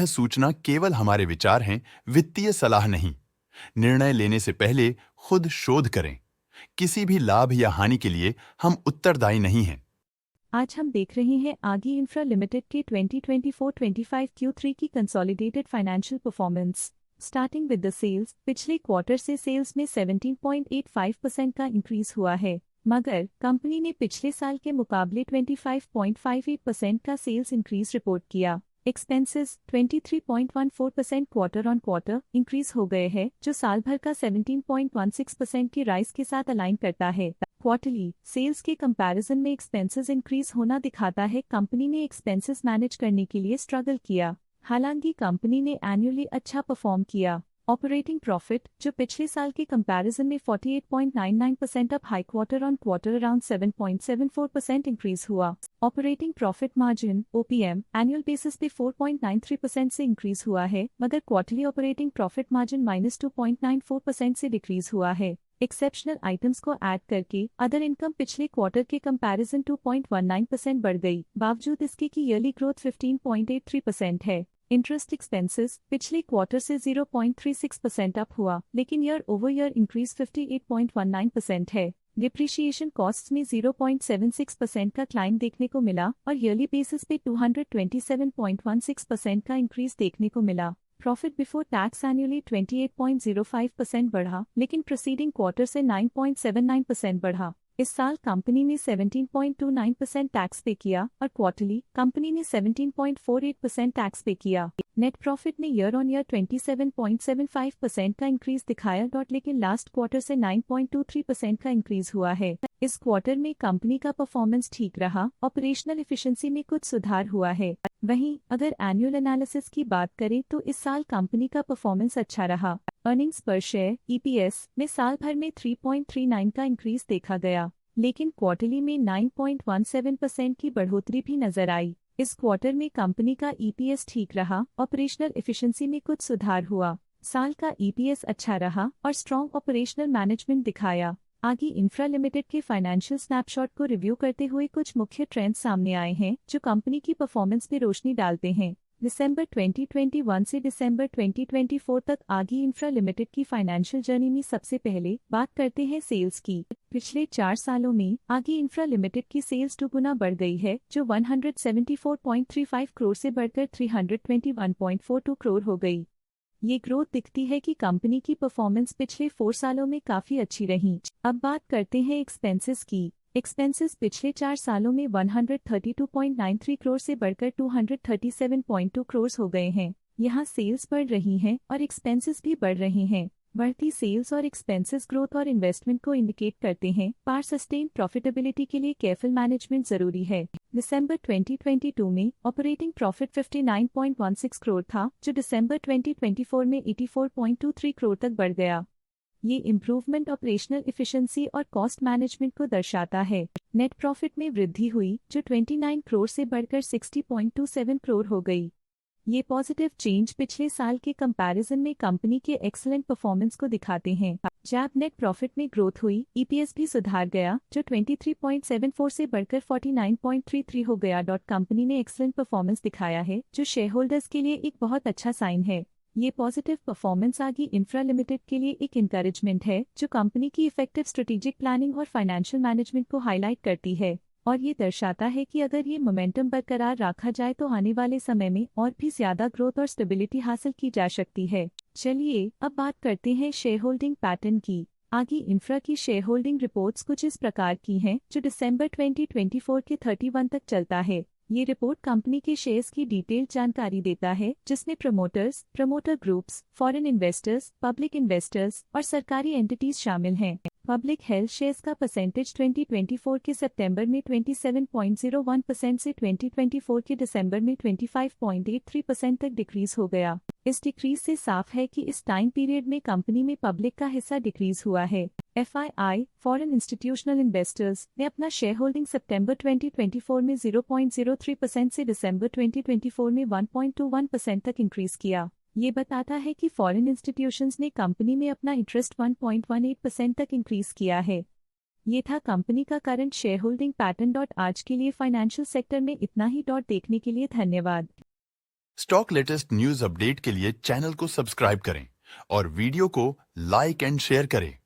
सूचना केवल हमारे विचार हैं, वित्तीय सलाह नहीं। निर्णय लेने से पहले खुद शोध करें। किसी भी लाभ या हानि के लिए हम उत्तरदायी नहीं हैं। आज हम देख रहे हैं आगी इंफ्रा लिमिटेड के 2024-25 Q3 की consolidated financial performance. Starting with the sales, पिछले क्वार्टर से सेल्स में 17.85% का इंक्रीज हुआ है, मगर कंपनी ने पिछले साल के मुकाबले 25.58% का सेल्स इंक्रीज रिपोर्ट किया। Expenses 23.14% quarter on quarter increase हो गए हैं, जो साल भर का 17.16% की राइज के साथ अलाइन करता है। क्वार्टरली सेल्स के कंपैरिजन में एक्सपेंसेस इंक्रीज होना दिखाता है कंपनी ने एक्सपेंसेस मैनेज करने के लिए स्ट्रगल किया। हालांकि कंपनी ने एनुअली अच्छा परफॉर्म किया। ऑपरेटिंग प्रॉफिट, जो पिछले साल के कंपैरिजन में 48.99% up high quarter on quarter around 7.74% increase हुआ। Operating profit margin OPM annual basis पे 4.93% से इंक्रीज हुआ है, मगर क्वार्टरली ऑपरेटिंग प्रॉफिट मार्जिन -2.94% से डिक्रीज हुआ है। एक्सेप्शनल आइटम्स को ऐड करके अदर इनकम पिछले क्वार्टर के कंपैरिजन 2.19% बढ़ गई, बावजूद इसके की ईयरली ग्रोथ 15.83% है। इंटरेस्ट एक्सपेंसेस पिछले क्वार्टर से 0.36% अप हुआ, लेकिन ईयर ओवर ईयर इंक्रीज 58.19% है। डिप्रिशिएशन कॉस्ट्स में 0.76% का क्लाइम देखने को मिला और ईयरली बेसिस पे 227.16% का इंक्रीज देखने को मिला। प्रॉफिट बिफोर टैक्स एनुअली 28.05% बढ़ा, लेकिन प्रीसीडिंग क्वार्टर से 9.79% बढ़ा। इस साल कंपनी ने 17.29% टैक्स पे किया और क्वार्टरली कंपनी ने 17.48% टैक्स पे किया। नेट प्रॉफिट ने ईयर ऑन ईयर 27.75% का इंक्रीज दिखाया, लेकिन लास्ट क्वार्टर से 9.23% का इंक्रीज हुआ है। इस क्वार्टर में कंपनी का परफॉर्मेंस ठीक रहा, ऑपरेशनल एफिशिएंसी में कुछ सुधार हुआ है। वहीं अगर एनुअल एनालिसिस की बात करें तो इस साल कंपनी का परफॉर्मेंस अच्छा रहा। अर्निंग्स पर शेयर EPS में साल भर में 3.39 का इंक्रीज देखा गया, लेकिन क्वार्टरली में 9.17% की बढ़ोतरी भी नजर आई। इस क्वार्टर में कंपनी का EPS ठीक रहा, ऑपरेशनल एफिशिएंसी में कुछ सुधार हुआ। साल का EPS अच्छा रहा और स्ट्रॉन्ग ऑपरेशनल मैनेजमेंट दिखाया। आगे इंफ्रा लिमिटेड के फाइनेंशियल स्नैपशॉट को रिव्यू करते हुए कुछ मुख्य ट्रेंड्स सामने आए हैं जो कंपनी की परफॉर्मेंस पे रोशनी डालते हैं। दिसंबर 2021 से दिसंबर 2024 तक आगी इंफ्रा लिमिटेड की फाइनेंशियल जर्नी में सबसे पहले बात करते हैं सेल्स की। पिछले 4 सालों में आगी इंफ्रा लिमिटेड की सेल्स 2 गुना बढ़ गई है, जो 174.35 करोड़ से बढ़कर 321.42 करोड़ हो गई। ये ग्रोथ दिखती है कि कंपनी की परफॉर्मेंस पिछले 4 सालों में काफी अच्छी रही। अब बात करते हैं एक्सपेंसेस की। एक्सपेंसेस पिछले 4 सालों में 132.93 करोड़ से बढ़कर 237.2 करोड़ हो गए हैं। यहाँ सेल्स बढ़ रही हैं और एक्सपेंसेस भी बढ़ रहे हैं। बढ़ती सेल्स और एक्सपेंसेस ग्रोथ और इन्वेस्टमेंट को इंडिकेट करते हैं, पर सस्टेन प्रॉफिटेबिलिटी के लिए केयरफुल मैनेजमेंट जरूरी है। दिसंबर 2022 में ऑपरेटिंग प्रॉफिट 59.16 करोड़ था, जो दिसंबर 2024 में 84.23 करोड़ तक बढ़ गया। ये इम्प्रूवमेंट ऑपरेशनल एफिशिएंसी और कॉस्ट मैनेजमेंट को दर्शाता है। नेट प्रॉफिट में वृद्धि हुई, जो 29 करोड़ से बढ़कर 60.27 करोड़ हो गई। ये पॉजिटिव चेंज पिछले साल के कंपैरिजन में कंपनी के एक्सीलेंट परफॉर्मेंस को दिखाते हैं। जब नेट प्रॉफिट में ग्रोथ हुई, EPS भी सुधार गया, जो 23.74 से बढ़कर 49.33 हो गया। कंपनी ने एक्सीलेंट परफॉर्मेंस दिखाया है, जो शेयर होल्डर्स के लिए एक बहुत अच्छा साइन है। ये पॉजिटिव परफॉर्मेंस आगी इंफ्रा लिमिटेड के लिए एक इंकरेजमेंट है, जो कंपनी की इफेक्टिव स्ट्रेटेजिक प्लानिंग और फाइनेंशियल मैनेजमेंट को हाईलाइट करती है, और ये दर्शाता है कि अगर ये मोमेंटम बरकरार रखा जाए तो आने वाले समय में और भी ज्यादा ग्रोथ और स्टेबिलिटी हासिल की जा सकती है। चलिए अब बात करते हैं शेयर होल्डिंग पैटर्न की। आगी इंफ्रा की शेयर होल्डिंग रिपोर्ट्स कुछ इस प्रकार की हैं, जो दिसंबर 2024 के 31 तक चलता है। ये रिपोर्ट कंपनी के शेयर्स की डिटेल्ड जानकारी देता है, जिसमें promoters, promoter groups, foreign investors, public investors और सरकारी एंटिटीज शामिल हैं। पब्लिक हेल्थ शेयर्स का परसेंटेज 2024 के सितंबर में 27.01% से 2024 के दिसंबर में 25.83% तक डिक्रीज हो गया। इस डिक्रीज से साफ है कि इस टाइम पीरियड में कंपनी में पब्लिक का हिस्सा डिक्रीज हुआ है। FII फॉरेन इंस्टीट्यूशनल इन्वेस्टर्स ने अपना शेयर होल्डिंग सितंबर 2024 में 0.03% से दिसंबर 2024 में 1.21% तक इंक्रीज किया। ये बताता है कि फॉरेन इंस्टीट्यूशंस ने कंपनी में अपना इंटरेस्ट 1.18% तक इंक्रीज किया है। ये था कंपनी का करंट शेयर होल्डिंग पैटर्न। आज के लिए फाइनेंशियल सेक्टर में इतना ही। देखने के लिए धन्यवाद। स्टॉक लेटेस्ट न्यूज अपडेट के लिए चैनल को सब्सक्राइब करें और वीडियो को लाइक एंड शेयर करें।